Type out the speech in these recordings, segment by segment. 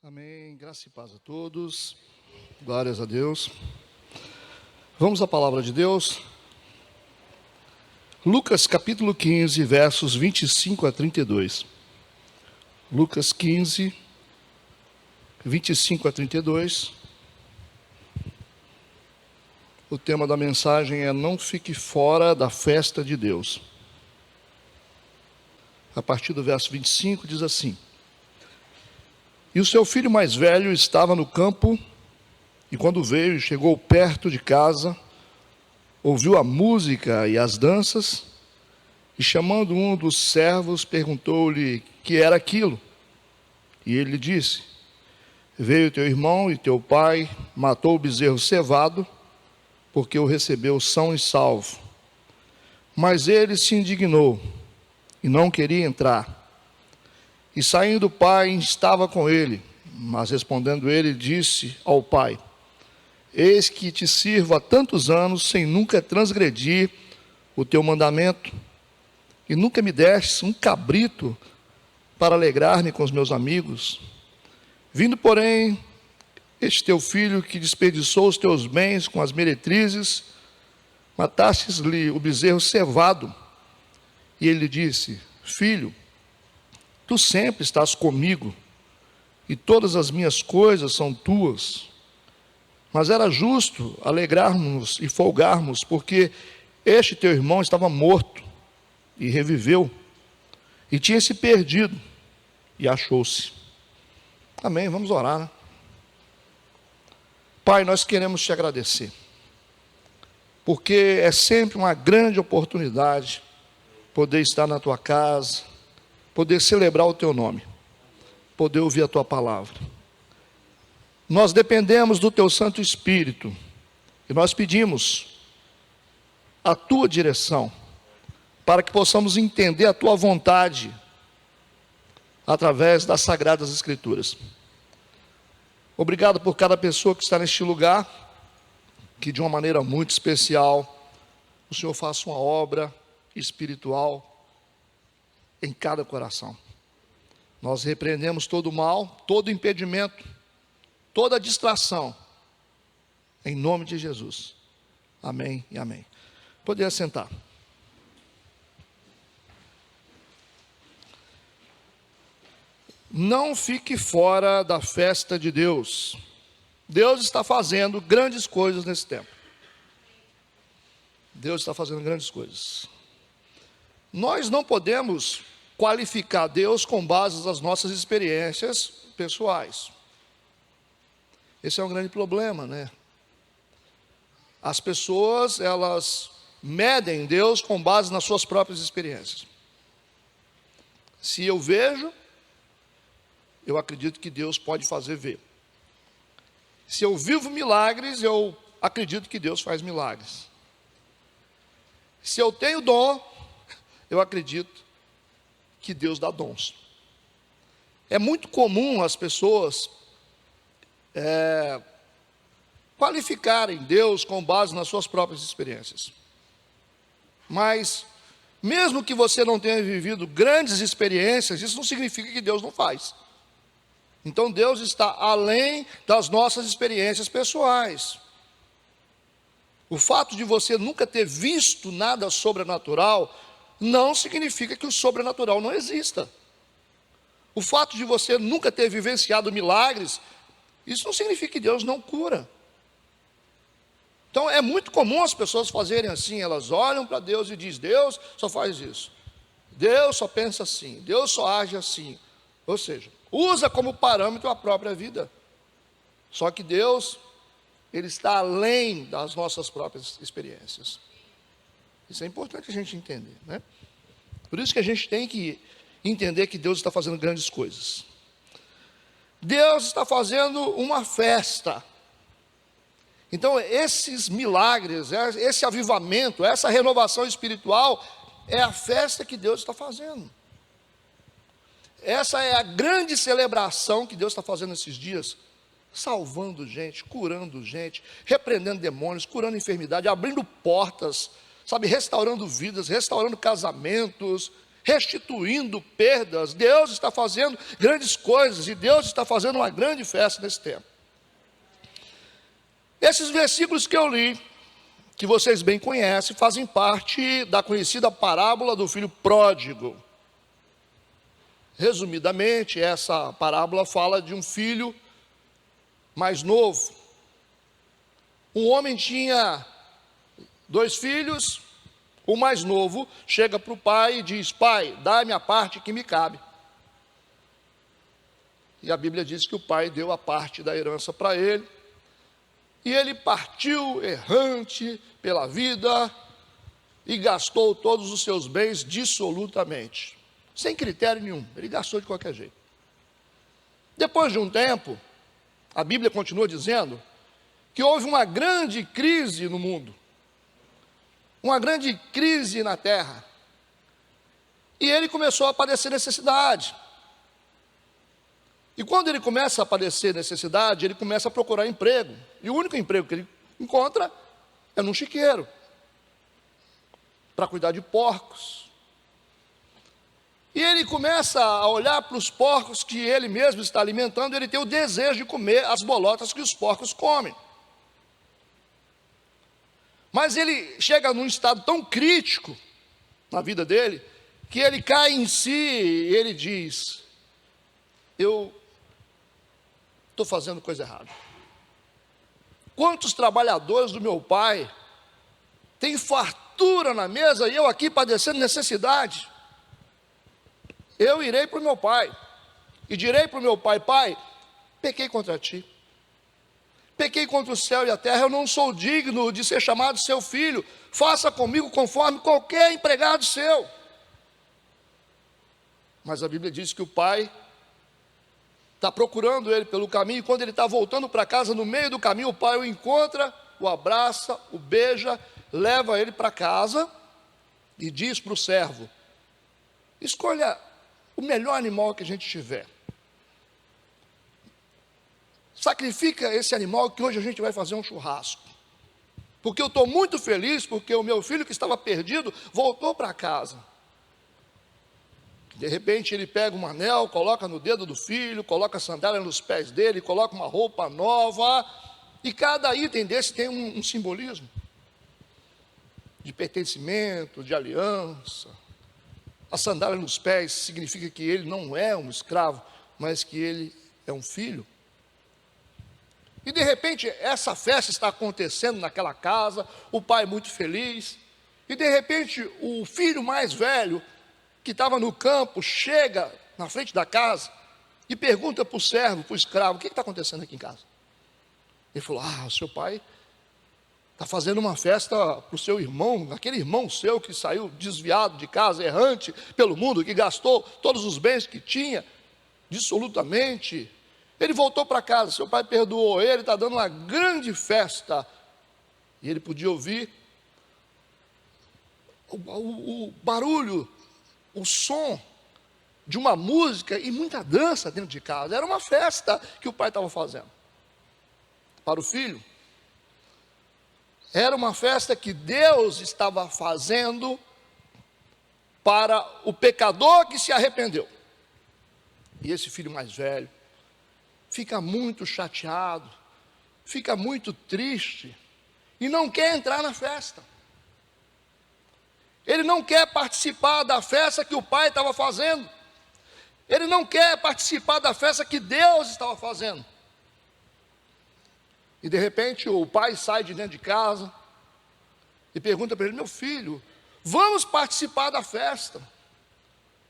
Amém. Graça e paz a todos. Glórias a Deus. Vamos à palavra de Deus. Lucas capítulo 15, versos 25 a 32. Lucas 15, 25 a 32. O tema da mensagem é: não fique fora da festa de Deus. A partir do verso 25 diz assim: E o seu filho mais velho estava no campo, e quando veio e chegou perto de casa, ouviu a música e as danças, e chamando um dos servos, perguntou-lhe que era aquilo. E ele lhe disse: Veio teu irmão e teu pai, matou o bezerro cevado, porque o recebeu são e salvo. Mas ele se indignou, e não queria entrar. E saindo o pai, estava com ele, mas respondendo ele, disse ao pai: Eis que te sirvo há tantos anos, sem nunca transgredir o teu mandamento, e nunca me deste um cabrito para alegrar-me com os meus amigos. Vindo, porém, este teu filho que desperdiçou os teus bens com as meretrizes, matastes-lhe o bezerro cevado. E ele lhe disse: Filho, tu sempre estás comigo, e todas as minhas coisas são tuas. Mas era justo alegrarmos e folgarmos, porque este teu irmão estava morto e reviveu, e tinha se perdido e achou-se. Amém, vamos orar, né? Pai, nós queremos te agradecer, porque é sempre uma grande oportunidade poder estar na tua casa, poder celebrar o teu nome, poder ouvir a tua palavra. Nós dependemos do teu Santo Espírito, e nós pedimos a tua direção, para que possamos entender a tua vontade, através das Sagradas Escrituras. Obrigado por cada pessoa que está neste lugar, que de uma maneira muito especial, o Senhor faça uma obra espiritual em cada coração. Nós repreendemos todo o mal, todo impedimento, toda distração, em nome de Jesus. Amém e amém. Poder sentar. Não fique fora da festa de Deus. Deus está fazendo grandes coisas nesse tempo. Deus está fazendo grandes coisas. Nós não podemos qualificar Deus com base nas nossas experiências pessoais. Esse é um grande problema, né? As pessoas, elas medem Deus com base nas suas próprias experiências. Se eu vejo, eu acredito que Deus pode fazer ver. Se eu vivo milagres, eu acredito que Deus faz milagres. Se eu tenho dom, eu acredito que Deus dá dons. É muito comum as pessoas qualificarem Deus com base nas suas próprias experiências. Mas, mesmo que você não tenha vivido grandes experiências, isso não significa que Deus não faz. Então Deus está além das nossas experiências pessoais. O fato de você nunca ter visto nada sobrenatural não significa que o sobrenatural não exista. O fato de você nunca ter vivenciado milagres, isso não significa que Deus não cura. Então é muito comum as pessoas fazerem assim, elas olham para Deus e dizem: Deus só faz isso, Deus só pensa assim, Deus só age assim. Ou seja, usa como parâmetro a própria vida. Só que Deus, Ele está além das nossas próprias experiências. Isso é importante a gente entender, né? Por isso que a gente tem que entender que Deus está fazendo grandes coisas. Deus está fazendo uma festa. Então esses milagres, esse avivamento, essa renovação espiritual, é a festa que Deus está fazendo. Essa é a grande celebração que Deus está fazendo esses dias, salvando gente, curando gente, repreendendo demônios, curando enfermidade, abrindo portas, sabe, restaurando vidas, restaurando casamentos. restituindo perdas. Deus está fazendo grandes coisas e Deus está fazendo uma grande festa nesse tempo. Esses versículos que eu li, que vocês bem conhecem, fazem parte da conhecida parábola do filho pródigo. Resumidamente, essa parábola fala de um filho mais novo. Um homem tinha 2 filhos, o mais novo chega para o pai e diz: pai, dá-me a parte que me cabe. E a Bíblia diz que o pai deu a parte da herança para ele, e ele partiu errante pela vida e gastou todos os seus bens dissolutamente, sem critério nenhum, ele gastou de qualquer jeito. Depois de um tempo, a Bíblia continua dizendo que houve uma grande crise no mundo, uma grande crise na terra, e ele começou a padecer necessidade. E quando ele começa a padecer necessidade, ele começa a procurar emprego, e o único emprego que ele encontra é num chiqueiro, para cuidar de porcos. E ele começa a olhar para os porcos que ele mesmo está alimentando, e ele tem o desejo de comer as bolotas que os porcos comem. Mas ele chega num estado tão crítico na vida dele, que ele cai em si e ele diz: eu estou fazendo coisa errada. Quantos trabalhadores do meu pai têm fartura na mesa e eu aqui padecendo necessidade? Eu irei para o meu pai e direi para o meu pai: pai, pequei contra ti, pequei contra o céu e a terra, eu não sou digno de ser chamado seu filho, faça comigo conforme qualquer empregado seu. Mas a Bíblia diz que o pai está procurando ele pelo caminho, e quando ele está voltando para casa, no meio do caminho, o pai o encontra, o abraça, o beija, leva ele para casa e diz para o servo: escolha o melhor animal que a gente tiver, sacrifica esse animal que hoje a gente vai fazer um churrasco, porque eu estou muito feliz, porque o meu filho que estava perdido voltou para casa. De repente ele pega um anel, coloca no dedo do filho, coloca a sandália nos pés dele, coloca uma roupa nova, e cada item desse tem um simbolismo de pertencimento, de aliança. A sandália nos pés significa que ele não é um escravo, mas que ele é um filho. E de repente essa festa está acontecendo naquela casa, o pai muito feliz, e de repente o filho mais velho, que estava no campo, chega na frente da casa e pergunta para o servo, para o escravo: o que está acontecendo aqui em casa? Ele falou: o seu pai está fazendo uma festa para o seu irmão, aquele irmão seu que saiu desviado de casa, errante pelo mundo, que gastou todos os bens que tinha, dissolutamente. Ele voltou para casa, seu pai perdoou ele, está dando uma grande festa. E ele podia ouvir o barulho, o som de uma música e muita dança dentro de casa. Era uma festa que o pai estava fazendo para o filho. Era uma festa que Deus estava fazendo para o pecador que se arrependeu. E esse filho mais velho fica muito chateado, fica muito triste e não quer entrar na festa. Ele não quer participar da festa que o pai estava fazendo. Ele não quer participar da festa que Deus estava fazendo. E de repente o pai sai de dentro de casa e pergunta para ele: meu filho, vamos participar da festa?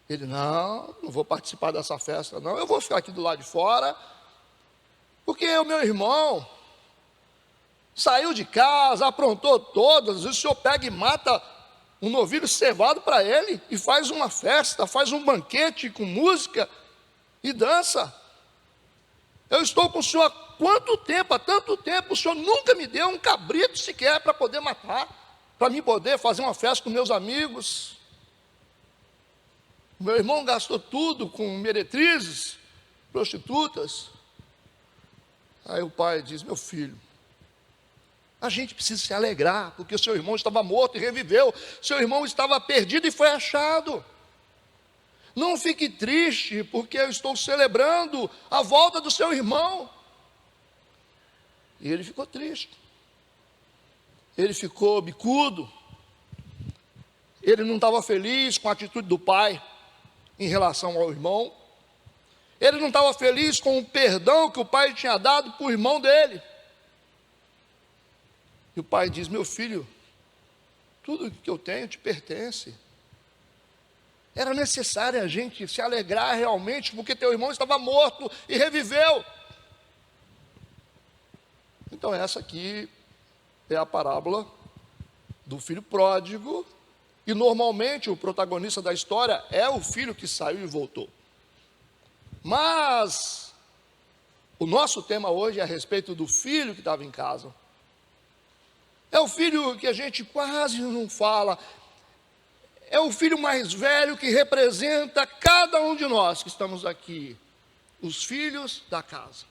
Ele: não vou participar dessa festa não, eu vou ficar aqui do lado de fora, porque o meu irmão saiu de casa, aprontou todas, e o senhor pega e mata um novilho cevado para ele, e faz uma festa, faz um banquete com música e dança. Eu estou com o senhor há quanto tempo? Há tanto tempo, o senhor nunca me deu um cabrito sequer para poder matar, para mim poder fazer uma festa com meus amigos. Meu irmão gastou tudo com meretrizes, prostitutas. Aí o pai diz: meu filho, a gente precisa se alegrar, porque o seu irmão estava morto e reviveu, seu irmão estava perdido e foi achado. Não fique triste, porque eu estou celebrando a volta do seu irmão. E ele ficou triste. Ele ficou bicudo. Ele não estava feliz com a atitude do pai em relação ao irmão. Ele não estava feliz com o perdão que o pai tinha dado para o irmão dele. E o pai diz: meu filho, tudo que eu tenho te pertence. Era necessário a gente se alegrar realmente, porque teu irmão estava morto e reviveu. Então essa aqui é a parábola do filho pródigo, e normalmente o protagonista da história é o filho que saiu e voltou. Mas o nosso tema hoje é a respeito do filho que estava em casa. É o filho que a gente quase não fala. É o filho mais velho que representa cada um de nós que estamos aqui, os filhos da casa.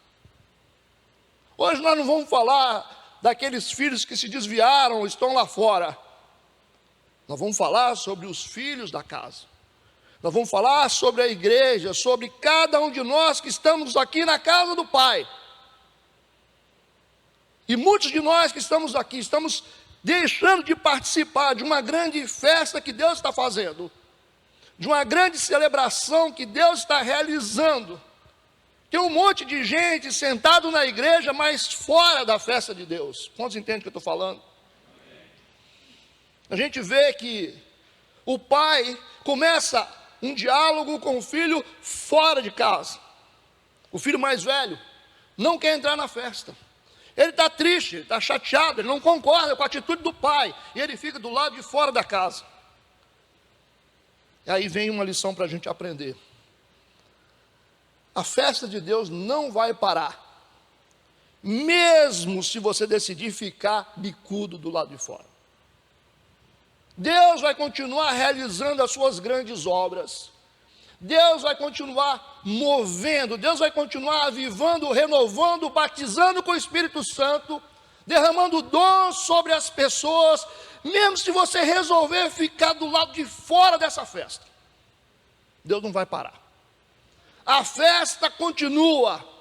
Hoje nós não vamos falar daqueles filhos que se desviaram, estão lá fora. Nós vamos falar sobre os filhos da casa. Nós vamos falar sobre a igreja, sobre cada um de nós que estamos aqui na casa do Pai. E muitos de nós que estamos aqui, estamos deixando de participar de uma grande festa que Deus está fazendo, de uma grande celebração que Deus está realizando. Tem um monte de gente sentado na igreja, mas fora da festa de Deus. Quantos entendem o que eu estou falando? A gente vê que o pai começa um diálogo com o filho fora de casa. O filho mais velho não quer entrar na festa. Ele está triste, ele está chateado, ele não concorda com a atitude do pai. E ele fica do lado de fora da casa. E aí vem uma lição para a gente aprender. A festa de Deus não vai parar. Mesmo se você decidir ficar bicudo do lado de fora. Deus vai continuar realizando as suas grandes obras. Deus vai continuar movendo, Deus vai continuar avivando, renovando, batizando com o Espírito Santo, derramando dons sobre as pessoas, mesmo se você resolver ficar do lado de fora dessa festa. Deus não vai parar. A festa continua.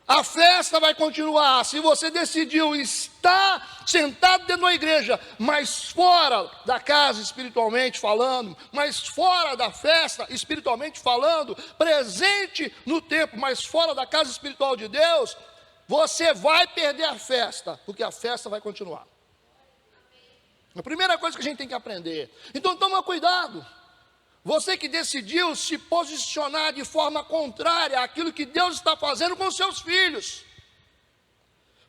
A festa vai continuar. Se você decidiu estar sentado dentro da igreja, mas fora da casa espiritualmente falando, mas fora da festa espiritualmente falando, presente no tempo, mas fora da casa espiritual de Deus, você vai perder a festa, porque a festa vai continuar. A primeira coisa que a gente tem que aprender. Então toma cuidado. Você que decidiu se posicionar de forma contrária àquilo que Deus está fazendo com seus filhos.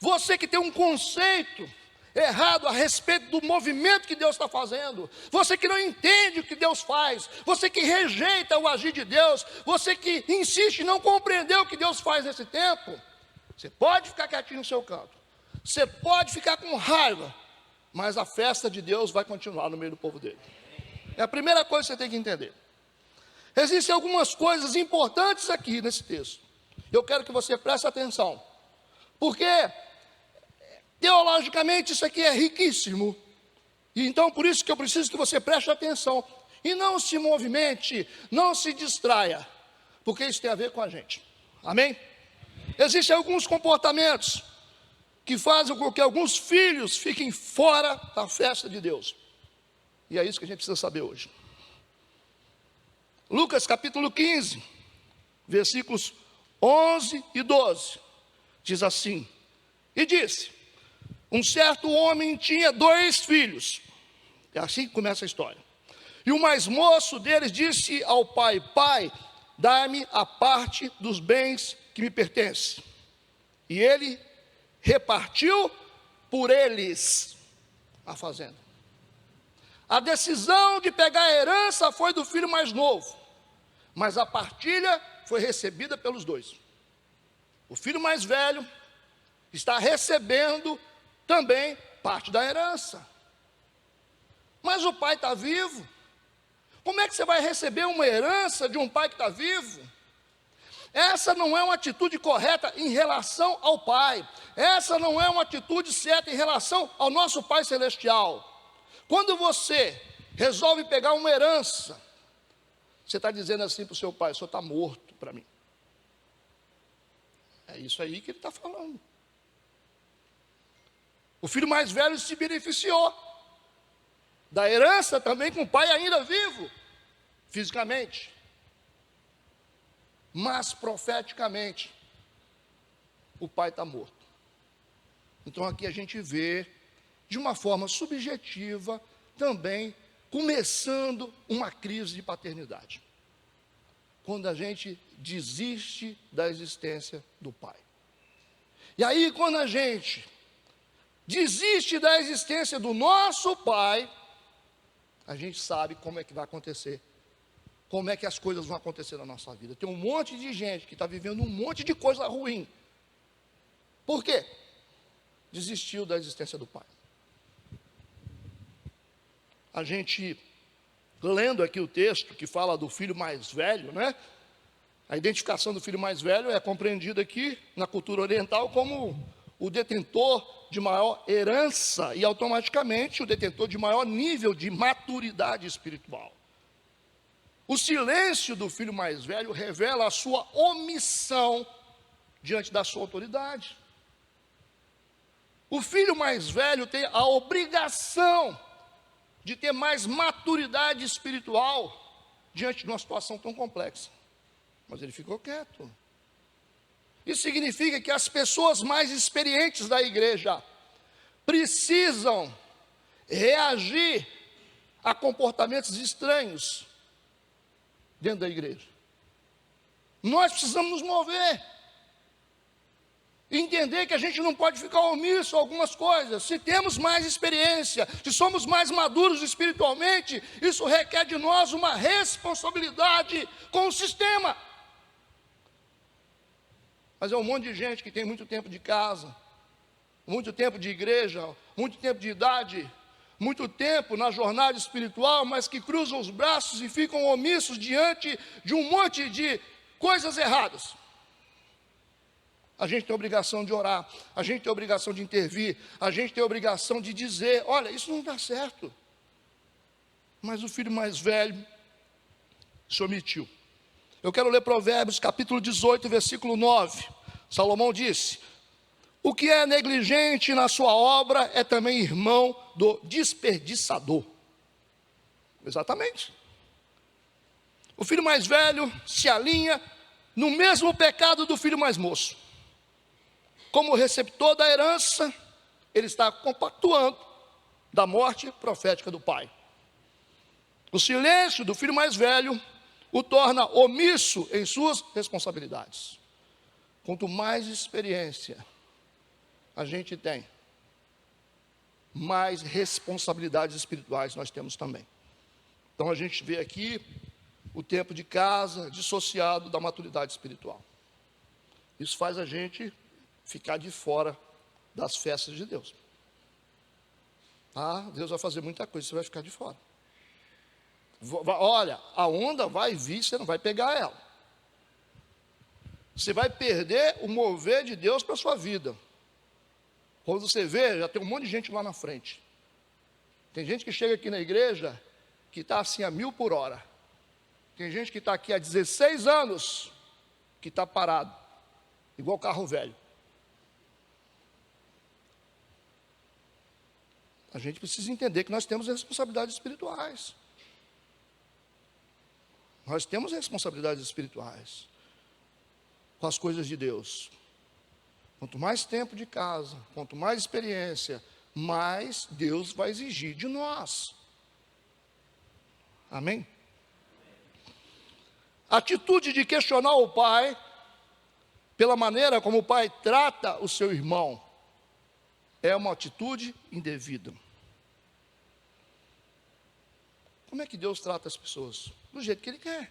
Você que tem um conceito errado a respeito do movimento que Deus está fazendo. Você que não entende o que Deus faz. Você que rejeita o agir de Deus. Você que insiste em não compreender o que Deus faz nesse tempo. Você pode ficar quietinho no seu canto. Você pode ficar com raiva. Mas a festa de Deus vai continuar no meio do povo dele. É a primeira coisa que você tem que entender. Existem algumas coisas importantes aqui nesse texto. Eu quero que você preste atenção. Porque, teologicamente, isso aqui é riquíssimo. E então, por isso que eu preciso que você preste atenção. E não se movimente, não se distraia. Porque isso tem a ver com a gente. Amém? Existem alguns comportamentos que fazem com que alguns filhos fiquem fora da festa de Deus. E é isso que a gente precisa saber hoje. Lucas capítulo 15, versículos 11 e 12. Diz assim: e disse: um certo homem tinha 2 filhos. É assim que começa a história. E o mais moço deles disse ao pai: pai, dá-me a parte dos bens que me pertence. E ele repartiu por eles a fazenda. A decisão de pegar a herança foi do filho mais novo, mas a partilha foi recebida pelos 2. O filho mais velho está recebendo também parte da herança. Mas o pai está vivo. Como é que você vai receber uma herança de um pai que está vivo? Essa não é uma atitude correta em relação ao pai. Essa não é uma atitude certa em relação ao nosso Pai Celestial. Quando você resolve pegar uma herança, Você está dizendo assim para o seu pai: o senhor está morto para mim. É isso aí que ele está falando. O filho mais velho se beneficiou da herança também com o pai ainda vivo, fisicamente. Mas profeticamente, o pai está morto. Então aqui a gente vê, de uma forma subjetiva, também começando uma crise de paternidade. Quando a gente desiste da existência do pai. E aí, quando a gente desiste da existência do nosso pai, a gente sabe como é que vai acontecer. Como é que as coisas vão acontecer na nossa vida. Tem um monte de gente que está vivendo um monte de coisa ruim. Por quê? Desistiu da existência do pai. A gente, lendo aqui o texto que fala do filho mais velho, né? A identificação do filho mais velho é compreendida aqui na cultura oriental como o detentor de maior herança e automaticamente o detentor de maior nível de maturidade espiritual. O silêncio do filho mais velho revela a sua omissão diante da sua autoridade. O filho mais velho tem a obrigação de ter mais maturidade espiritual diante de uma situação tão complexa. Mas ele ficou quieto. Isso significa que as pessoas mais experientes da igreja precisam reagir a comportamentos estranhos dentro da igreja. Nós precisamos nos mover. Entender que a gente não pode ficar omisso a algumas coisas. Se temos mais experiência, se somos mais maduros espiritualmente, isso requer de nós uma responsabilidade com o sistema. Mas é um monte de gente que tem muito tempo de casa, muito tempo de igreja, muito tempo de idade, muito tempo na jornada espiritual, mas que cruzam os braços e ficam omissos diante de um monte de coisas erradas. A gente tem a obrigação de orar, a gente tem a obrigação de intervir, a gente tem a obrigação de dizer: olha, isso não dá certo. Mas o filho mais velho se omitiu. Eu quero ler Provérbios capítulo 18, versículo 9. Salomão disse: o que é negligente na sua obra é também irmão do desperdiçador. Exatamente. O filho mais velho se alinha no mesmo pecado do filho mais moço. Como receptor da herança, ele está compactuando da morte profética do pai. O silêncio do filho mais velho o torna omisso em suas responsabilidades. Quanto mais experiência a gente tem, mais responsabilidades espirituais nós temos também. Então a gente vê aqui o tempo de casa dissociado da maturidade espiritual. Isso faz a gente ficar de fora das festas de Deus. Deus vai fazer muita coisa, você vai ficar de fora. Olha, a onda vai vir, você não vai pegar ela. Você vai perder o mover de Deus para a sua vida. Quando você vê, já tem um monte de gente lá na frente. Tem gente que chega aqui na igreja que está assim a 1000 por hora. Tem gente que está aqui há 16 anos que está parado, igual carro velho. A gente precisa entender que nós temos responsabilidades espirituais. Nós temos responsabilidades espirituais com as coisas de Deus. Quanto mais tempo de casa, quanto mais experiência, mais Deus vai exigir de nós. Amém? A atitude de questionar o pai, pela maneira como o pai trata o seu irmão, é uma atitude indevida. Como é que Deus trata as pessoas? Do jeito que Ele quer.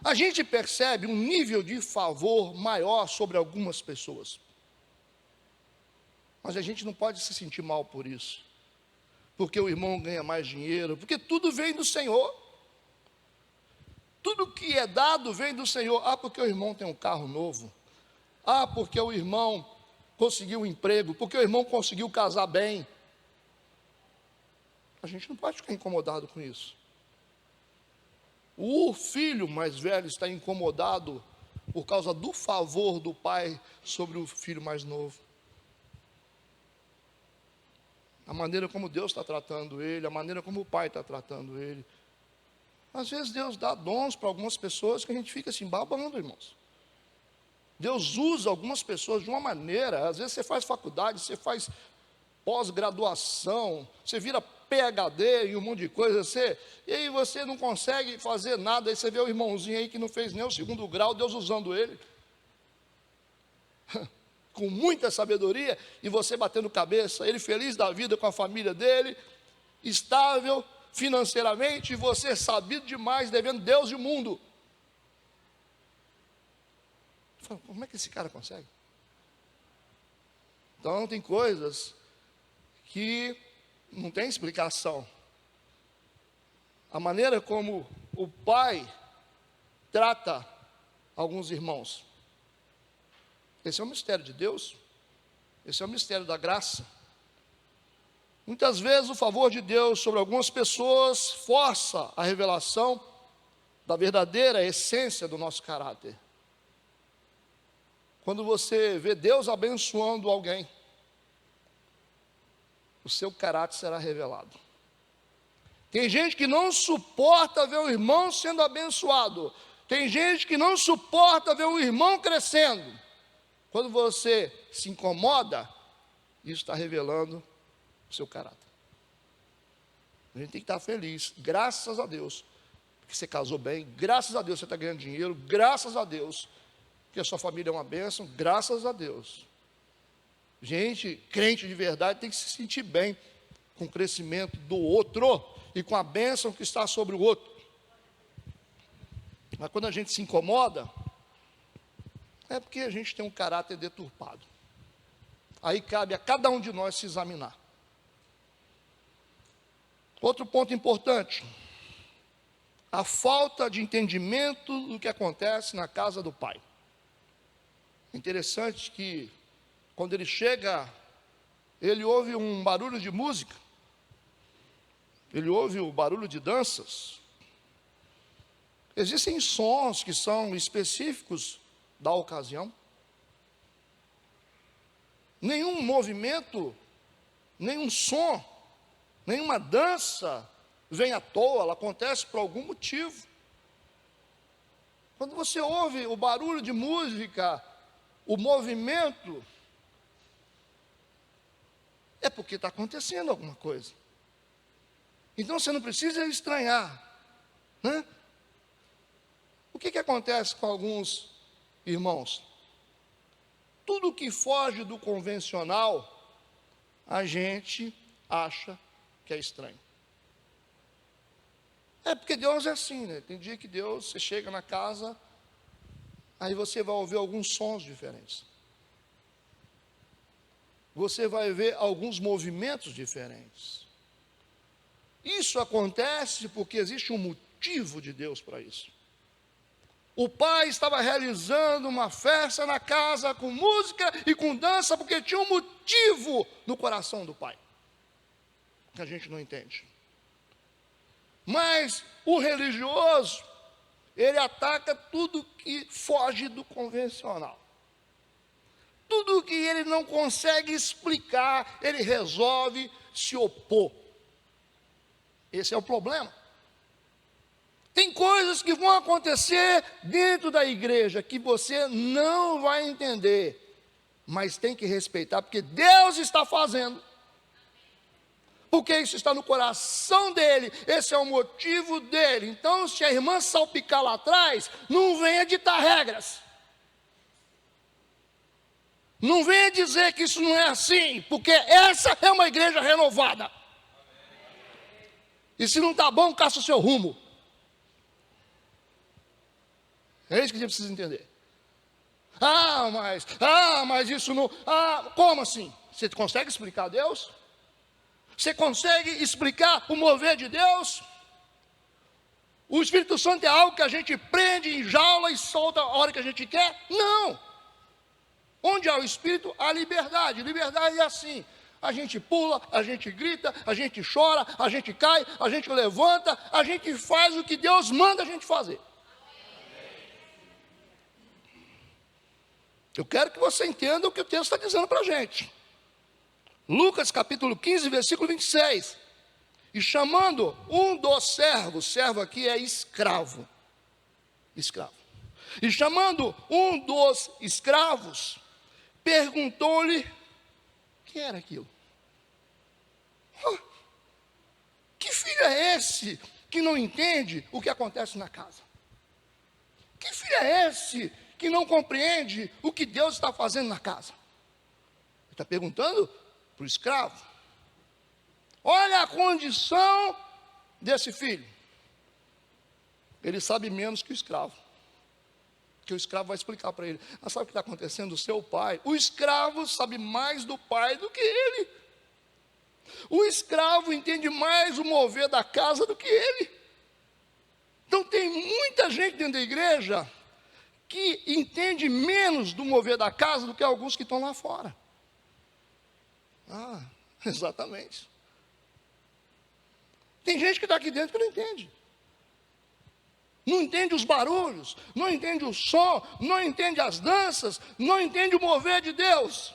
A gente percebe um nível de favor maior sobre algumas pessoas. Mas a gente não pode se sentir mal por isso. Porque o irmão ganha mais dinheiro, porque tudo vem do Senhor. Tudo que é dado vem do Senhor. Porque o irmão tem um carro novo. Porque o irmão conseguiu um emprego, porque o irmão conseguiu casar bem. A gente não pode ficar incomodado com isso. O filho mais velho está incomodado por causa do favor do pai sobre o filho mais novo. A maneira como Deus está tratando ele, a maneira como o pai está tratando ele. Às vezes Deus dá dons para algumas pessoas que a gente fica assim, babando, irmãos. Deus usa algumas pessoas de uma maneira, às vezes você faz faculdade, você faz pós-graduação, você vira PhD e um monte de coisa, e aí você não consegue fazer nada, aí você vê o irmãozinho aí que não fez nem o 2º grau, Deus usando ele, com muita sabedoria, e você batendo cabeça, ele feliz da vida com a família dele, estável financeiramente, e você sabido demais, devendo Deus e o mundo. Como é que esse cara consegue? Então tem coisas que não tem explicação. A maneira como o pai trata alguns irmãos. Esse é o mistério de Deus. Esse é o mistério da graça. Muitas vezes o favor de Deus sobre algumas pessoas força a revelação da verdadeira essência do nosso caráter. Quando você vê Deus abençoando alguém, o seu caráter será revelado. Tem gente que não suporta ver o irmão sendo abençoado. Tem gente que não suporta ver o irmão crescendo. Quando você se incomoda, isso está revelando o seu caráter. A gente tem que estar feliz, graças a Deus, porque você casou bem, graças a Deus você está ganhando dinheiro, graças a Deus, que a sua família é uma bênção, graças a Deus. Gente, crente de verdade tem que se sentir bem com o crescimento do outro e com a bênção que está sobre o outro. Mas quando a gente se incomoda, é porque a gente tem um caráter deturpado. Aí cabe a cada um de nós se examinar. Outro ponto importante, a falta de entendimento do que acontece na casa do pai. Interessante que quando ele chega, ele ouve um barulho de música, ele ouve o barulho de danças. Existem sons que são específicos da ocasião. Nenhum movimento, nenhum som, nenhuma dança vem à toa, ela acontece por algum motivo. Quando você ouve o barulho de música, o movimento, é porque está acontecendo alguma coisa. Então você não precisa estranhar, né? O que acontece com alguns irmãos? Tudo que foge do convencional, a gente acha que é estranho. É porque Deus é assim, né? Tem dia que Deus, você chega na casa, aí você vai ouvir alguns sons diferentes. Você vai ver alguns movimentos diferentes. Isso acontece porque existe um motivo de Deus para isso. O pai estava realizando uma festa na casa com música e com dança porque tinha um motivo no coração do pai, que a gente não entende. Mas o religioso, ele ataca tudo que foge do convencional. Tudo que ele não consegue explicar, ele resolve se opor. Esse é o problema. Tem coisas que vão acontecer dentro da igreja que você não vai entender, mas tem que respeitar, porque Deus está fazendo. Porque isso está no coração dele, esse é o motivo dele. Então, se a irmã salpicar lá atrás, não venha ditar regras. Não venha dizer que isso não é assim, porque essa é uma igreja renovada. E se não está bom, caça o seu rumo. É isso que a gente precisa entender. Mas isso não... como assim? Você consegue explicar Deus? Você consegue explicar o mover de Deus? O Espírito Santo é algo que a gente prende, enjaula e solta a hora que a gente quer? Não! Onde há o Espírito, há liberdade. Liberdade é assim. a gente pula, a gente grita, a gente chora, a gente cai, a gente levanta, a gente faz o que Deus manda a gente fazer. Eu quero que você entenda o que o texto está dizendo para a gente. Lucas capítulo 15, versículo 26. E chamando um dos servos, servo aqui é escravo. Escravo. E chamando um dos escravos, perguntou-lhe, que era aquilo? Que filho é esse que não entende o que acontece na casa? Que filho é esse que não compreende o que Deus está fazendo na casa? Ele está perguntando para o escravo. Olha a condição desse filho. Ele sabe menos que o escravo. Que o escravo vai explicar para ele. Mas sabe o que está acontecendo? O seu pai, o escravo sabe mais do pai do que ele. O escravo entende mais o mover da casa do que ele. Então tem muita gente dentro da igreja que entende menos do mover da casa do que alguns que estão lá fora. Exatamente. Tem gente que está aqui dentro que não entende. Não entende os barulhos, não entende o som, não entende as danças, não entende o mover de Deus.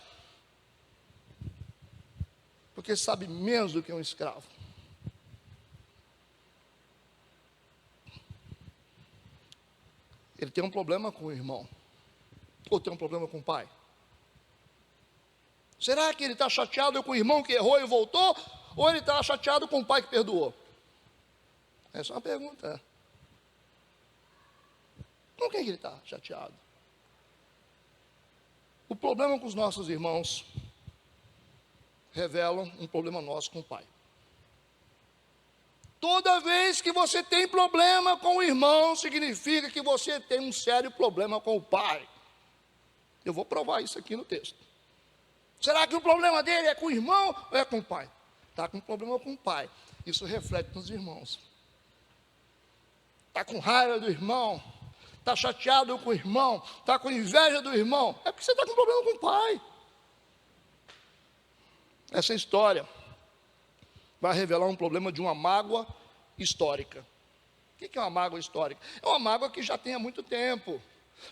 Porque sabe menos do que um escravo. Ele tem um problema com o irmão, ou tem um problema com o pai. Será que ele está chateado com o irmão que errou e voltou, ou ele está chateado com o pai que perdoou? Essa é uma pergunta. Com quem que ele está chateado? O problema com os nossos irmãos revela um problema nosso com o pai. Toda vez que você tem problema com o irmão, significa que você tem um sério problema com o pai. Eu vou provar isso aqui no texto. Será que o problema dele é com o irmão ou é com o pai? Está com problema com o pai. Isso reflete nos irmãos. Está com raiva do irmão, está chateado com o irmão, está com inveja do irmão, é porque você está com problema com o pai. Essa história vai revelar um problema de uma mágoa histórica. O que é uma mágoa histórica? É uma mágoa que já tem há muito tempo.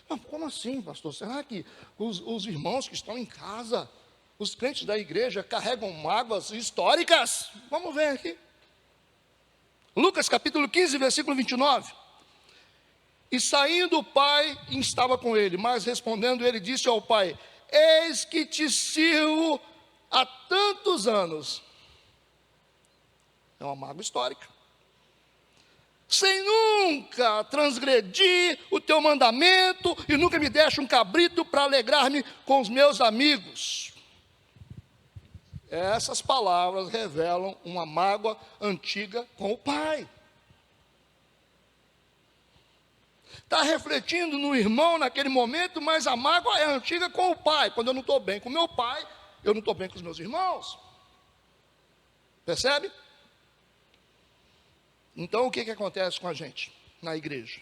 Mas como assim, pastor? Será que os irmãos que estão em casa, os crentes da igreja, carregam mágoas históricas? Vamos ver aqui. Lucas capítulo 15, versículo 29. E saindo o pai, estava com ele, mas respondendo ele disse ao pai, eis que te sirvo há tantos anos. É uma mágoa histórica. Sem nunca transgredir o teu mandamento e nunca me deste um cabrito para alegrar-me com os meus amigos. Essas palavras revelam uma mágoa antiga com o pai. Está refletindo no irmão naquele momento, mas a mágoa é antiga com o pai. Quando eu não estou bem com meu pai, eu não estou bem com os meus irmãos. Percebe? Então o que acontece com a gente na igreja?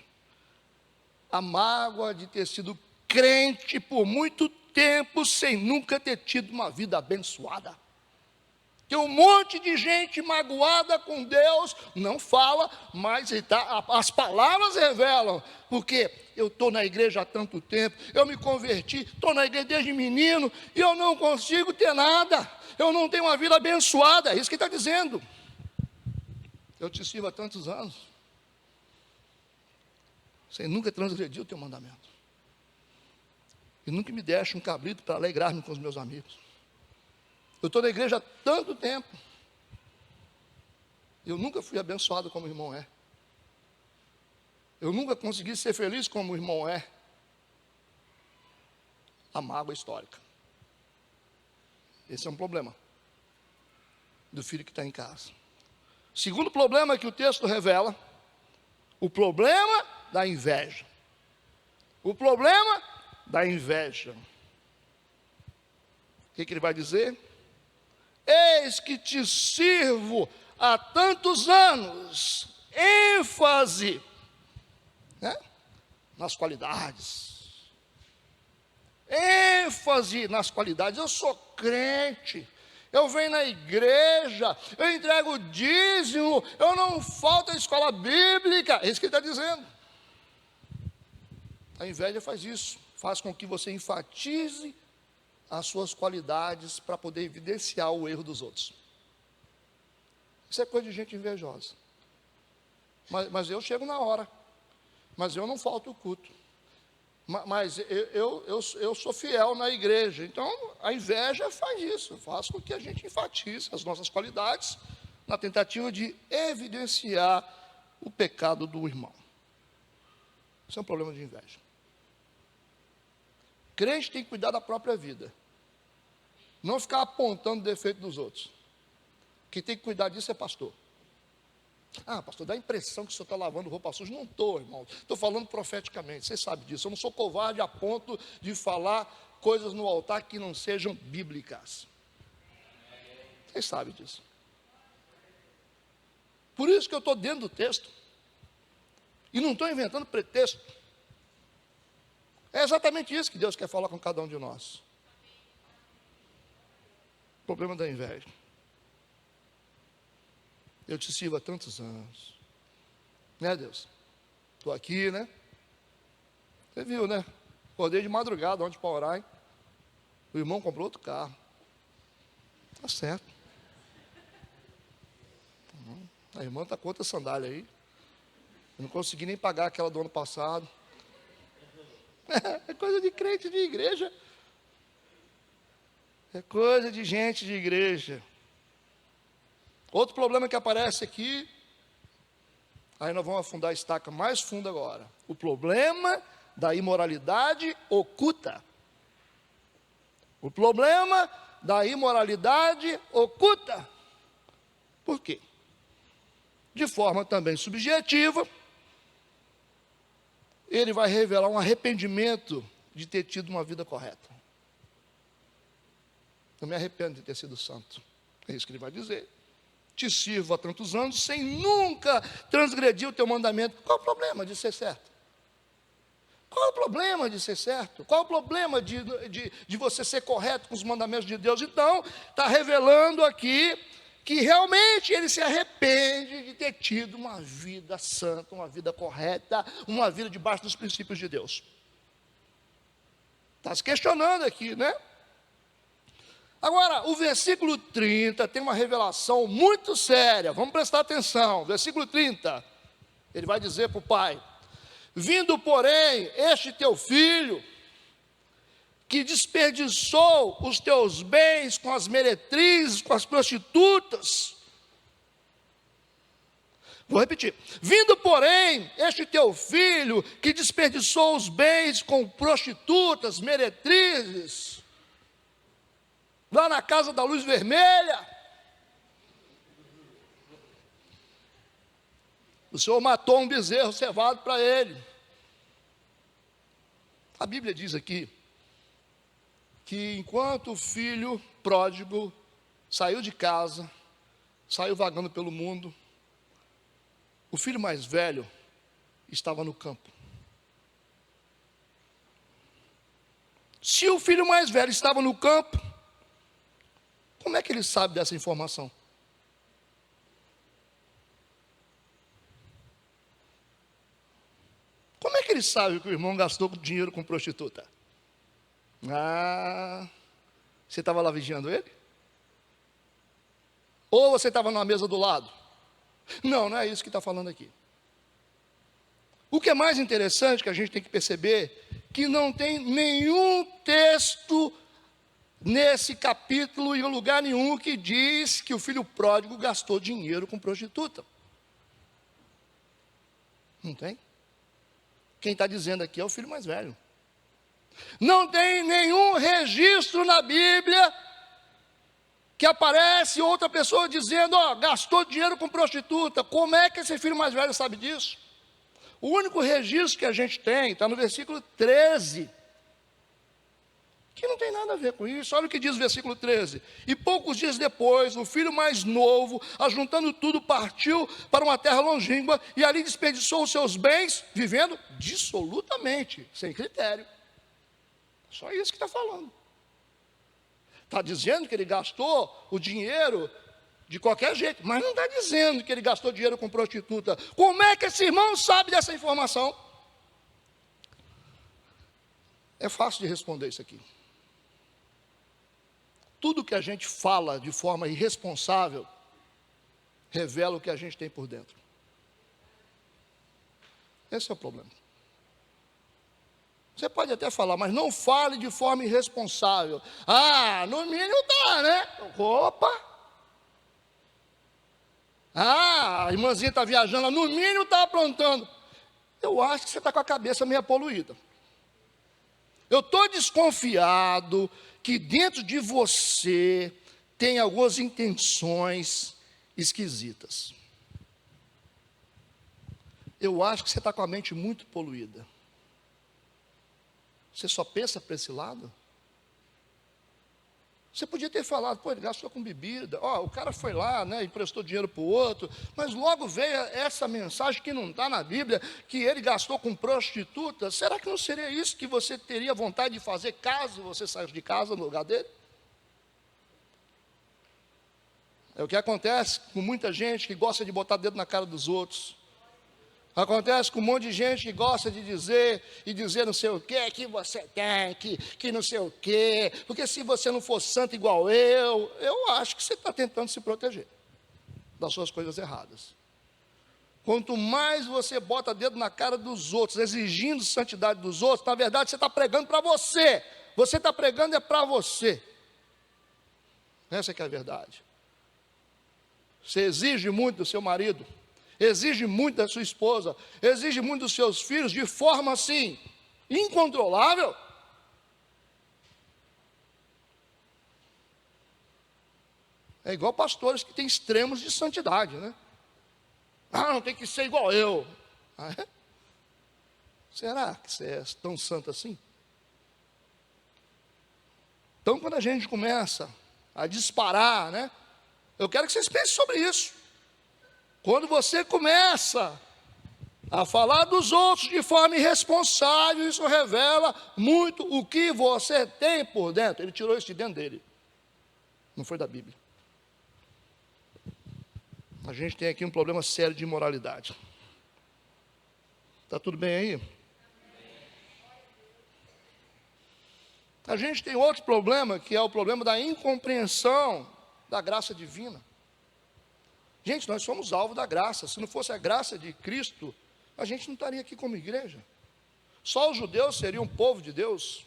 A mágoa de ter sido crente por muito tempo sem nunca ter tido uma vida abençoada. Tem um monte de gente magoada com Deus, não fala, mas as palavras revelam, porque eu estou na igreja há tanto tempo, eu me converti, estou na igreja desde menino, e eu não consigo ter nada, eu não tenho uma vida abençoada, é isso que está dizendo. Eu te sirvo há tantos anos, sem nunca transgredir o teu mandamento, e nunca me deste um cabrito para alegrar-me com os meus amigos. Eu estou na igreja há tanto tempo. Eu nunca fui abençoado como o irmão é. Eu nunca consegui ser feliz como o irmão é. A mágoa histórica. Esse é um problema do filho que está em casa. Segundo problema que o texto revela, o problema da inveja. O problema da inveja. O que ele vai dizer? Eis que te sirvo há tantos anos, ênfase, né? Nas qualidades, ênfase nas qualidades. Eu sou crente, eu venho na igreja, eu entrego o dízimo, eu não falto à escola bíblica. É isso que ele está dizendo. A inveja faz isso, faz com que você enfatize as suas qualidades para poder evidenciar o erro dos outros. Isso é coisa de gente invejosa. Mas eu chego na hora, mas eu não falto o culto. Mas eu sou fiel na igreja. Então, a inveja faz isso, faz com que a gente enfatize as nossas qualidades na tentativa de evidenciar o pecado do irmão. Isso é um problema de inveja. Crente tem que cuidar da própria vida. Não ficar apontando o defeito dos outros. Quem tem que cuidar disso é pastor. Ah, pastor, dá a impressão que o senhor está lavando roupa suja. Não estou, irmão. Estou falando profeticamente. Você sabe disso. Eu não sou covarde a ponto de falar coisas no altar que não sejam bíblicas. Vocês sabem disso. Por isso que eu estou dentro do texto. E não estou inventando pretexto. É exatamente isso que Deus quer falar com cada um de nós. O problema da inveja. Eu te sirvo há tantos anos. Né, Deus? Estou aqui, né? Você viu, né? Acordei de madrugada ontem para orar, hein? O irmão comprou outro carro. Tá certo. A irmã está com outra sandália aí. Eu não consegui nem pagar aquela do ano passado. É coisa de crente de igreja. É coisa de gente de igreja. Outro problema que aparece aqui, aí nós vamos afundar a estaca mais fundo agora. O problema da imoralidade oculta. O problema da imoralidade oculta. Por quê? De forma também subjetiva, ele vai revelar um arrependimento de ter tido uma vida correta. Eu me arrependo de ter sido santo. É isso que ele vai dizer. Te sirvo há tantos anos sem nunca transgredir o teu mandamento. Qual o problema de ser certo? Qual o problema de ser certo? Qual o problema de você ser correto com os mandamentos de Deus? Então, está revelando aqui que realmente ele se arrepende de ter tido uma vida santa, uma vida correta, uma vida debaixo dos princípios de Deus. Está se questionando aqui, né? Agora, o versículo 30 tem uma revelação muito séria. Vamos prestar atenção. Versículo 30, ele vai dizer para o pai: vindo, porém, este teu filho, que desperdiçou os teus bens com as meretrizes, com as prostitutas. Vou repetir. Vindo, porém, este teu filho, que desperdiçou os bens com prostitutas, meretrizes, lá na casa da luz vermelha, o Senhor matou um bezerro cevado para ele. A Bíblia diz aqui que enquanto o filho pródigo saiu de casa, saiu vagando pelo mundo, o filho mais velho estava no campo. Se o filho mais velho estava no campo, como é que ele sabe dessa informação? Como é que ele sabe que o irmão gastou dinheiro com prostituta? Ah, você estava lá vigiando ele? Ou você estava na mesa do lado? Não, não é isso que está falando aqui. O que é mais interessante que a gente tem que perceber, que não tem nenhum texto nesse capítulo, em lugar nenhum, que diz que o filho pródigo gastou dinheiro com prostituta. Não tem? Quem está dizendo aqui é o filho mais velho. Não tem nenhum registro na Bíblia que aparece outra pessoa dizendo, gastou dinheiro com prostituta. Como é que esse filho mais velho sabe disso? O único registro que a gente tem está no versículo 13, que não tem nada a ver com isso. Olha o que diz o versículo 13. E poucos dias depois, o filho mais novo, ajuntando tudo, partiu para uma terra longínqua e ali desperdiçou os seus bens, vivendo dissolutamente, sem critério. Só isso que está falando. Está dizendo que ele gastou o dinheiro de qualquer jeito, mas não está dizendo que ele gastou dinheiro com prostituta. Como é que esse irmão sabe dessa informação? É fácil de responder isso aqui. Tudo que a gente fala de forma irresponsável revela o que a gente tem por dentro. Esse é o problema. Você pode até falar, mas não fale de forma irresponsável. Ah, no mínimo tá, né? Opa! Ah, a irmãzinha está viajando, no mínimo está aprontando. Eu acho que você está com a cabeça meio poluída. Eu estou desconfiado que dentro de você tem algumas intenções esquisitas. Eu acho que você está com a mente muito poluída. Você só pensa para esse lado? Você podia ter falado, pô, ele gastou com bebida, o cara foi lá, né, emprestou dinheiro para o outro, mas logo veio essa mensagem que não está na Bíblia, que ele gastou com prostituta. Será que não seria isso que você teria vontade de fazer caso você saísse de casa no lugar dele? É o que acontece com muita gente que gosta de botar dedo na cara dos outros. Acontece com um monte de gente que gosta de dizer não sei o que você tem, que não sei o quê, porque se você não for santo igual eu acho que você está tentando se proteger das suas coisas erradas. Quanto mais você bota dedo na cara dos outros, exigindo santidade dos outros, na verdade você está pregando para você. Você está pregando é para você. Essa é que é a verdade. Você exige muito do seu marido, exige muito da sua esposa, exige muito dos seus filhos, de forma assim, incontrolável. É igual pastores que têm extremos de santidade, né? Ah, não tem que ser igual eu. Ah, é? Será que você é tão santo assim? Então, quando a gente começa a disparar, né? Eu quero que vocês pensem sobre isso. Quando você começa a falar dos outros de forma irresponsável, isso revela muito o que você tem por dentro. Ele tirou isso de dentro dele. Não foi da Bíblia. A gente tem aqui um problema sério de imoralidade. Está tudo bem aí? A gente tem outro problema, que é o problema da incompreensão da graça divina. Gente, nós somos alvo da graça. Se não fosse a graça de Cristo, a gente não estaria aqui como igreja. Só os judeus seriam um povo de Deus.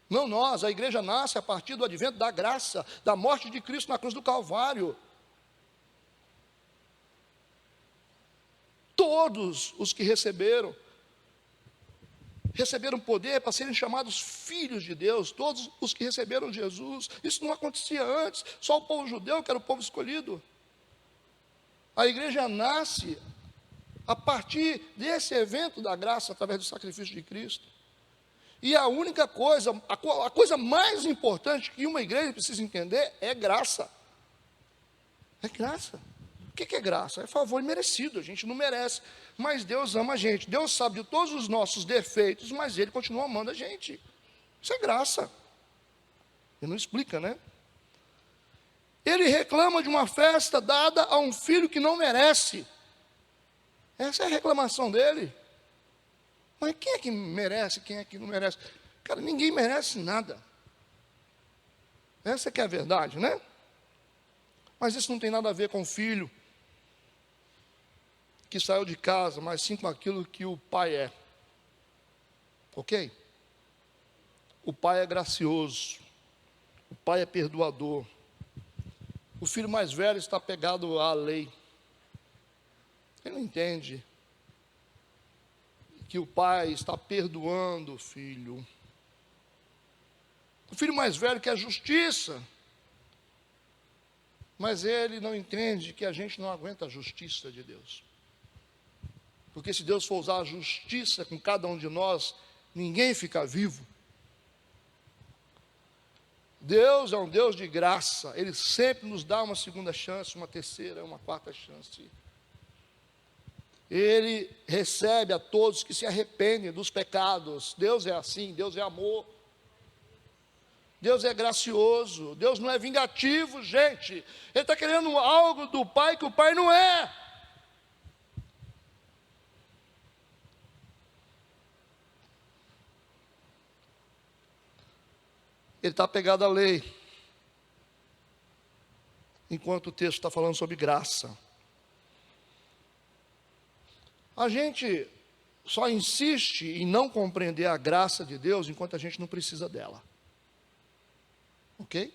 Não nós. A igreja nasce a partir do advento da graça, da morte de Cristo na cruz do Calvário. Todos os que receberam poder para serem chamados filhos de Deus. Todos os que receberam Jesus. Isso não acontecia antes. Só o povo judeu que era o povo escolhido. A igreja nasce a partir desse evento da graça, através do sacrifício de Cristo. E a única coisa, a coisa mais importante que uma igreja precisa entender é graça. É graça. O que é graça? É favor merecido, a gente não merece. Mas Deus ama a gente. Deus sabe de todos os nossos defeitos, mas Ele continua amando a gente. Isso é graça. Ele não explica, né? Ele reclama de uma festa dada a um filho que não merece. Essa é a reclamação dele. Mas quem é que merece, quem é que não merece? Cara, ninguém merece nada. Essa que é a verdade, né? Mas isso não tem nada a ver com o filho que saiu de casa, mas sim com aquilo que o pai é. Ok? O pai é gracioso. O pai é perdoador. O filho mais velho está pegado à lei. Ele não entende que o pai está perdoando o filho. O filho mais velho quer justiça, mas ele não entende que a gente não aguenta a justiça de Deus. Porque se Deus for usar a justiça com cada um de nós, ninguém fica vivo. Deus é um Deus de graça. Ele sempre nos dá uma segunda chance, uma terceira, uma quarta chance. Ele recebe a todos que se arrependem dos pecados. Deus é assim, Deus é amor. Deus é gracioso, Deus não é vingativo, gente. Ele está querendo algo do Pai que o Pai não é. Ele está apegado à lei, enquanto o texto está falando sobre graça. A gente só insiste em não compreender a graça de Deus enquanto a gente não precisa dela. Ok?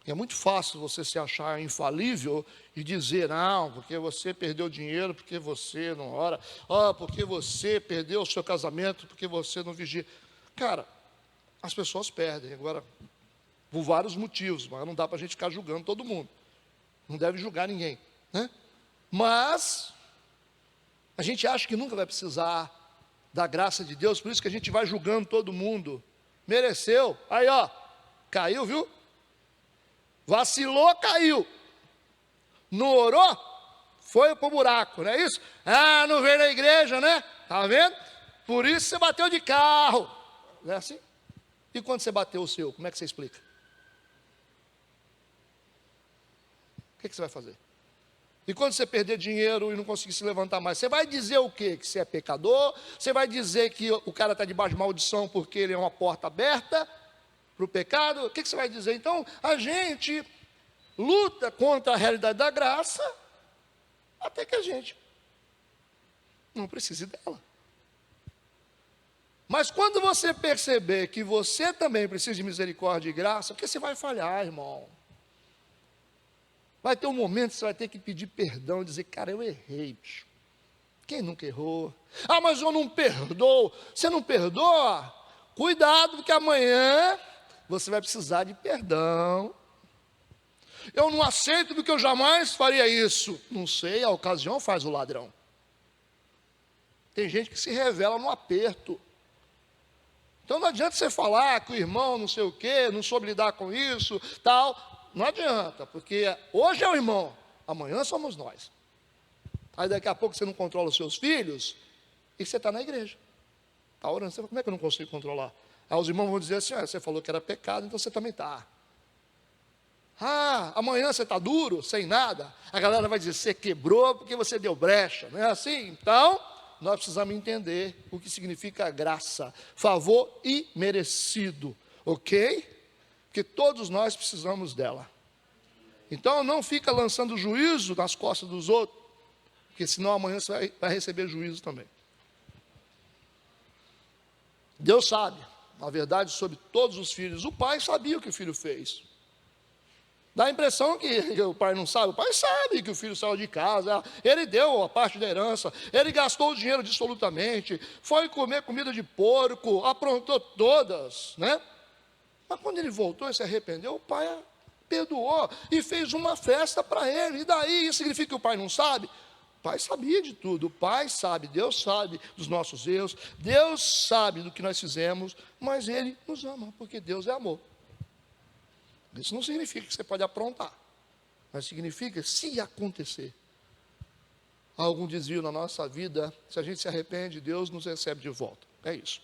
É muito fácil você se achar infalível e dizer, não, porque você perdeu dinheiro, porque você não ora, porque você perdeu o seu casamento, porque você não vigia. Cara, as pessoas perdem, agora, por vários motivos, mas não dá para a gente ficar julgando todo mundo. Não deve julgar ninguém, né? Mas, a gente acha que nunca vai precisar da graça de Deus, por isso que a gente vai julgando todo mundo. Mereceu, aí ó, caiu, viu? Vacilou, caiu. Não orou, foi pro buraco, não é isso? Ah, não veio na igreja, né? Tá vendo? Por isso você bateu de carro. Não é assim? E quando você bateu o seu, como é que você explica? O que você vai fazer? E quando você perder dinheiro e não conseguir se levantar mais, você vai dizer o quê? Que você é pecador? Você vai dizer que o cara está debaixo de maldição porque ele é uma porta aberta para o pecado? O que você vai dizer? Então, a gente luta contra a realidade da graça até que a gente não precise dela. Mas quando você perceber que você também precisa de misericórdia e graça, porque você vai falhar, irmão. Vai ter um momento que você vai ter que pedir perdão e dizer, cara, eu errei, bicho. Quem nunca errou? Ah, mas eu não perdoo. Você não perdoa? Cuidado, porque amanhã você vai precisar de perdão. Eu não aceito porque eu jamais faria isso. Não sei, a ocasião faz o ladrão. Tem gente que se revela no aperto. Então não adianta você falar que o irmão não sei o quê, não soube lidar com isso, tal. Não adianta, porque hoje é o irmão, amanhã somos nós. Aí daqui a pouco você não controla os seus filhos e você está na igreja. Está orando, você fala, como é que eu não consigo controlar? Aí os irmãos vão dizer assim, você falou que era pecado, então você também está. Ah, amanhã você está duro, sem nada. A galera vai dizer, você quebrou porque você deu brecha, não é assim? Então, nós precisamos entender o que significa graça, favor imerecido, ok? Porque todos nós precisamos dela. Então não fica lançando juízo nas costas dos outros, porque senão amanhã você vai receber juízo também. Deus sabe, a verdade sobre todos os filhos. O pai sabia o que o filho fez. Dá a impressão que o pai não sabe. O pai sabe que o filho saiu de casa, ele deu a parte da herança, ele gastou o dinheiro dissolutamente, foi comer comida de porco, aprontou todas, né? Mas quando ele voltou e se arrependeu, o pai perdoou e fez uma festa para ele. E daí, isso significa que o pai não sabe? O pai sabia de tudo, o pai sabe, Deus sabe dos nossos erros, Deus sabe do que nós fizemos, mas Ele nos ama, porque Deus é amor. Isso não significa que você pode aprontar, mas significa, se acontecer algum desvio na nossa vida, se a gente se arrepende, Deus nos recebe de volta. É isso.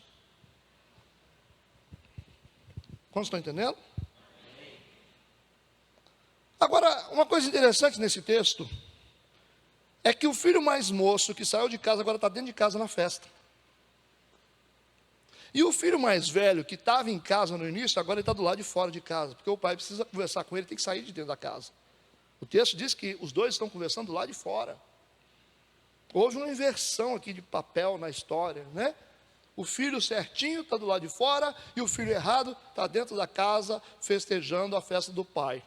Quantos estão entendendo? Agora, uma coisa interessante nesse texto é que o filho mais moço que saiu de casa agora está dentro de casa na festa. E o filho mais velho que estava em casa no início, agora ele está do lado de fora de casa, porque o pai precisa conversar com ele, tem que sair de dentro da casa. O texto diz que os dois estão conversando do lado de fora. Houve uma inversão aqui de papel na história, né? O filho certinho está do lado de fora e o filho errado está dentro da casa festejando a festa do pai.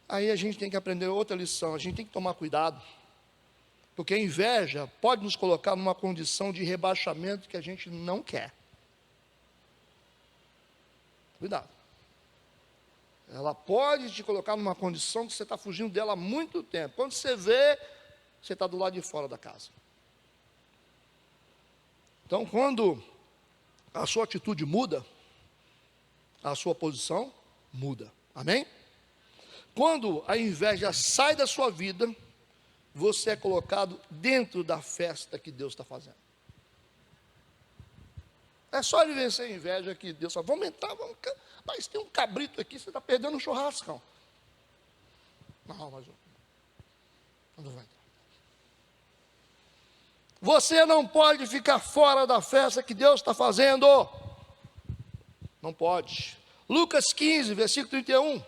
Aí a gente tem que aprender outra lição, a gente tem que tomar cuidado, porque a inveja pode nos colocar numa condição de rebaixamento que a gente não quer. Cuidado. Ela pode te colocar numa condição que você está fugindo dela há muito tempo. Quando você vê, você está do lado de fora da casa. Então, quando a sua atitude muda, a sua posição muda. Amém? Quando a inveja sai da sua vida, você é colocado dentro da festa que Deus está fazendo. É só ele vencer a inveja que Deus fala, vamos entrar, mas tem um cabrito aqui, você está perdendo um churrascão. Não, mas não vai entrar. Você não pode ficar fora da festa que Deus está fazendo. Não pode. Lucas 15, versículo 31.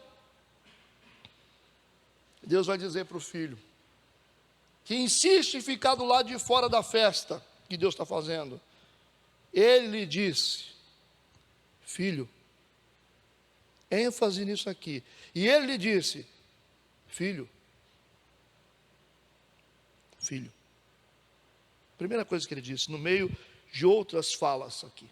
Deus vai dizer para o filho, que insiste em ficar do lado de fora da festa que Deus está fazendo. Ele lhe disse, filho, ênfase nisso aqui. E ele lhe disse, filho, primeira coisa que ele disse, no meio de outras falas aqui.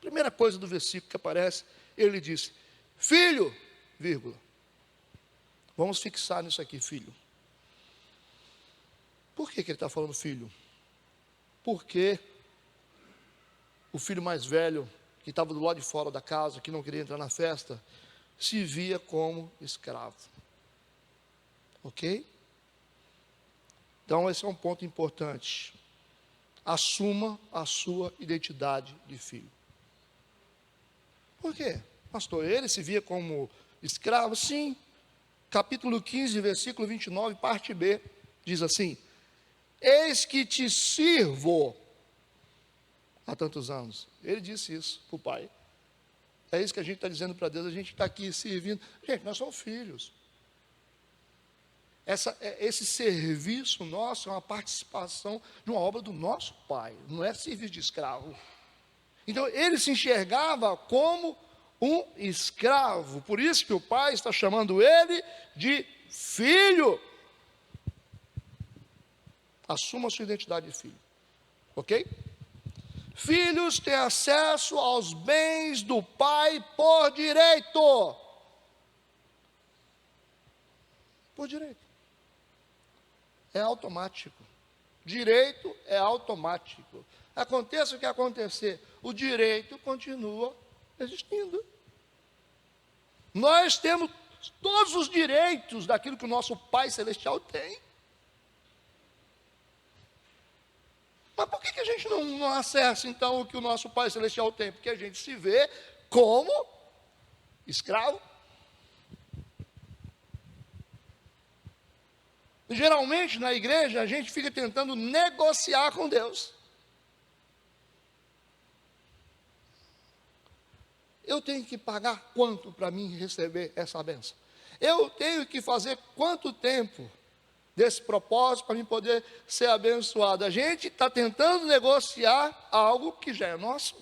Primeira coisa do versículo que aparece, ele disse, filho, vírgula. Vamos fixar nisso aqui, filho. Por que ele está falando filho? Porque o filho mais velho, que estava do lado de fora da casa, que não queria entrar na festa, se via como escravo. Ok? Então esse é um ponto importante. Assuma a sua identidade de filho. Por quê? Pastor, ele se via como escravo? Sim. Capítulo 15, versículo 29, parte B, diz assim, eis que te sirvo há tantos anos. Ele disse isso para o pai. É isso que a gente está dizendo para Deus, a gente está aqui servindo. Gente, nós somos filhos. Esse serviço nosso é uma participação de uma obra do nosso pai, não é serviço de escravo. Então ele se enxergava como um escravo, por isso que o pai está chamando ele de filho. Assuma a sua identidade de filho, ok? Filhos têm acesso aos bens do pai por direito. Por direito. É automático. Direito é automático. Aconteça o que acontecer, o direito continua existindo. Nós temos todos os direitos daquilo que o nosso Pai Celestial tem. Mas por que a gente não acessa então o que o nosso Pai Celestial tem? Porque a gente se vê como escravo. Geralmente na igreja a gente fica tentando negociar com Deus. Eu tenho que pagar quanto para mim receber essa bênção? Eu tenho que fazer quanto tempo desse propósito para mim poder ser abençoado? A gente está tentando negociar algo que já é nosso.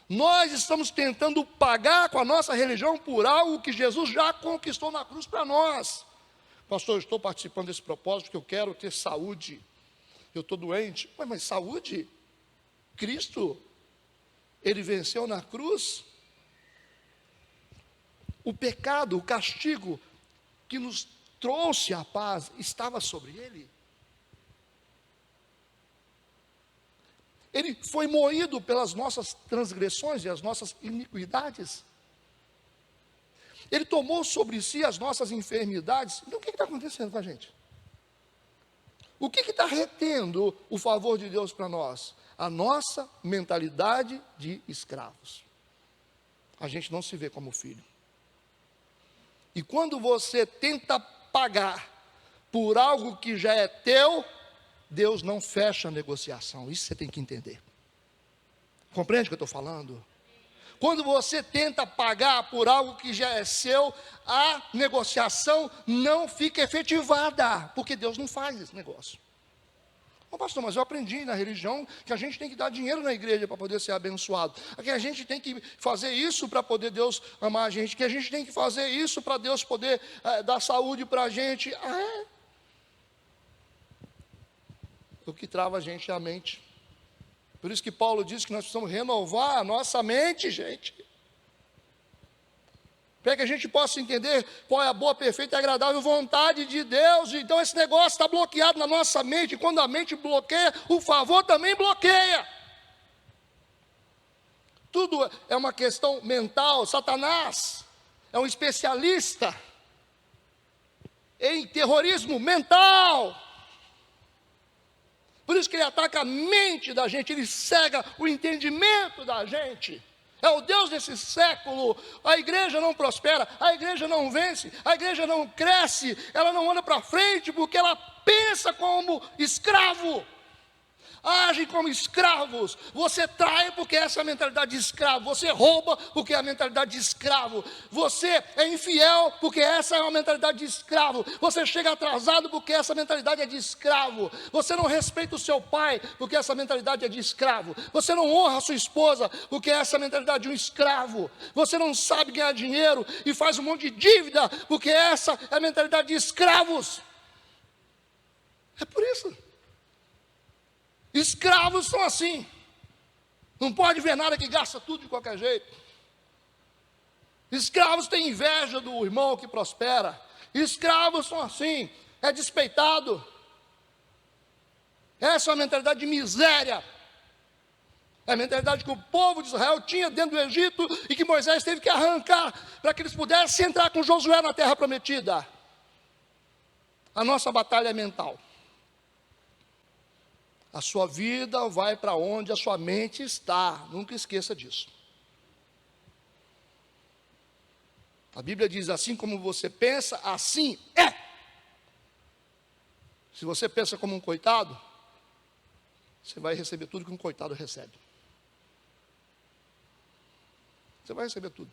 Nós estamos tentando pagar com a nossa religião por algo que Jesus já conquistou na cruz para nós. Pastor, eu estou participando desse propósito porque eu quero ter saúde. Eu estou doente. Mas saúde? Cristo, Ele venceu na cruz. O pecado, o castigo que nos trouxe a paz estava sobre Ele. Ele foi moído pelas nossas transgressões e as nossas iniquidades. Ele tomou sobre si as nossas enfermidades. Então o que está acontecendo com a gente? O que está retendo o favor de Deus para nós? A nossa mentalidade de escravos. A gente não se vê como filho. E quando você tenta pagar por algo que já é teu, Deus não fecha a negociação. Isso você tem que entender. Compreende o que eu estou falando? Quando você tenta pagar por algo que já é seu, a negociação não fica efetivada, porque Deus não faz esse negócio. Pastor, mas eu aprendi na religião que a gente tem que dar dinheiro na igreja para poder ser abençoado, que a gente tem que fazer isso para poder Deus amar a gente, que a gente tem que fazer isso para Deus poder dar saúde para a gente. O que trava a gente é a mente. Por isso que Paulo diz que nós precisamos renovar a nossa mente, gente. Para que a gente possa entender qual é a boa, perfeita e agradável vontade de Deus. Então esse negócio está bloqueado na nossa mente. E quando a mente bloqueia, o favor também bloqueia. Tudo é uma questão mental. Satanás é um especialista em terrorismo mental. Por isso que ele ataca a mente da gente, ele cega o entendimento da gente. É o Deus desse século. A igreja não prospera, a igreja não vence, a igreja não cresce, ela não anda para frente porque ela pensa como escravo. Agem como escravos. Você trai porque essa é a mentalidade de escravo. Você rouba porque é a mentalidade de escravo. Você é infiel porque essa é uma mentalidade de escravo. Você chega atrasado porque essa mentalidade é de escravo. Você não respeita o seu pai porque essa mentalidade é de escravo. Você não honra a sua esposa porque essa é a mentalidade de um escravo. Você não sabe ganhar dinheiro e faz um monte de dívida porque essa é a mentalidade de escravos. É por isso. Escravos são assim. Não pode ver nada que gasta tudo de qualquer jeito. Escravos têm inveja do irmão que prospera. Escravos são assim. É despeitado. Essa é uma mentalidade de miséria. É a mentalidade que o povo de Israel tinha dentro do Egito e que Moisés teve que arrancar para que eles pudessem entrar com Josué na terra prometida. A nossa batalha é mental. A sua vida vai para onde a sua mente está. Nunca esqueça disso. A Bíblia diz: assim como você pensa, assim é. Se você pensa como um coitado, você vai receber tudo que um coitado recebe. Você vai receber tudo.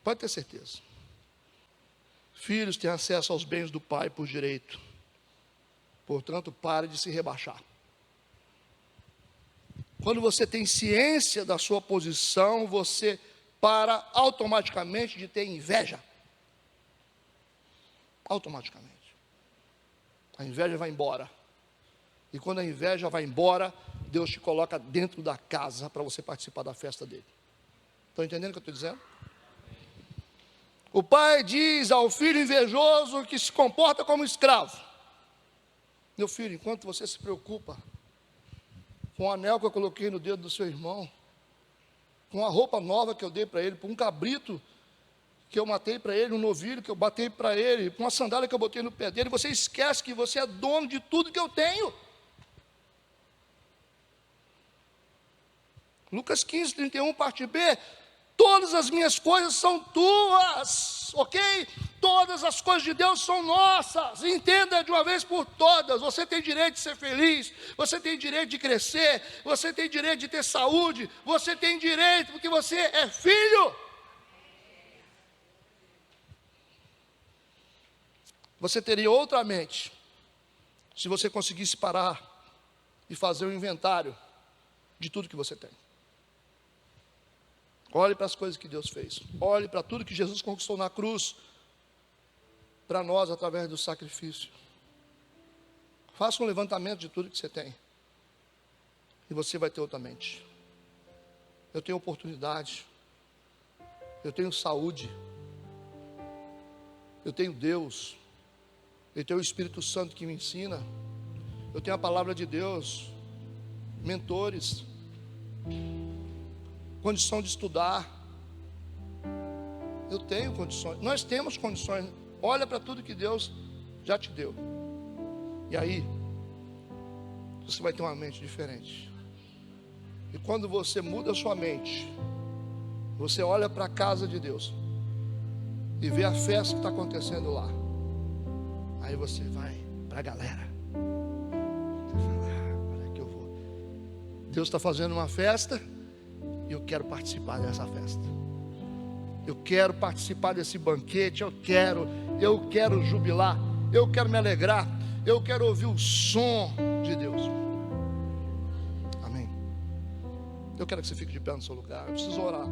Pode ter certeza. Filhos têm acesso aos bens do pai por direito. Portanto, pare de se rebaixar. Quando você tem ciência da sua posição, você para automaticamente de ter inveja. Automaticamente. A inveja vai embora. E quando a inveja vai embora, Deus te coloca dentro da casa para você participar da festa dele. Estão entendendo o que eu estou dizendo? O pai diz ao filho invejoso que se comporta como escravo: meu filho, enquanto você se preocupa com o anel que eu coloquei no dedo do seu irmão, com a roupa nova que eu dei para ele, com um cabrito que eu matei para ele, um novilho que eu batei para ele, com uma sandália que eu botei no pé dele, você esquece que você é dono de tudo que eu tenho. Lucas 15, 31, parte B: todas as minhas coisas são tuas, ok? Todas as coisas de Deus são nossas. Entenda de uma vez por todas. Você tem direito de ser feliz, você tem direito de crescer, você tem direito de ter saúde, você tem direito porque você é filho. Você teria outra mente se você conseguisse parar e fazer um inventário de tudo que você tem. Olhe para as coisas que Deus fez. Olhe para tudo que Jesus conquistou na cruz para nós através do sacrifício. Faça um levantamento de tudo que você tem. E você vai ter outra mente. Eu tenho oportunidade. Eu tenho saúde. Eu tenho Deus. Eu tenho o Espírito Santo que me ensina. Eu tenho a palavra de Deus. Mentores. Condição de estudar. Eu tenho condições. Nós temos condições. Olha para tudo que Deus já te deu. E aí, você vai ter uma mente diferente. E quando você muda a sua mente, você olha para a casa de Deus e vê a festa que está acontecendo lá. Aí você vai para a galera. Você fala: olha que eu vou. Deus está fazendo uma festa e eu quero participar dessa festa. Eu quero participar desse banquete. Eu quero jubilar. Eu quero me alegrar. Eu quero ouvir o som de Deus. Amém. Eu quero que você fique de pé no seu lugar. Eu preciso orar.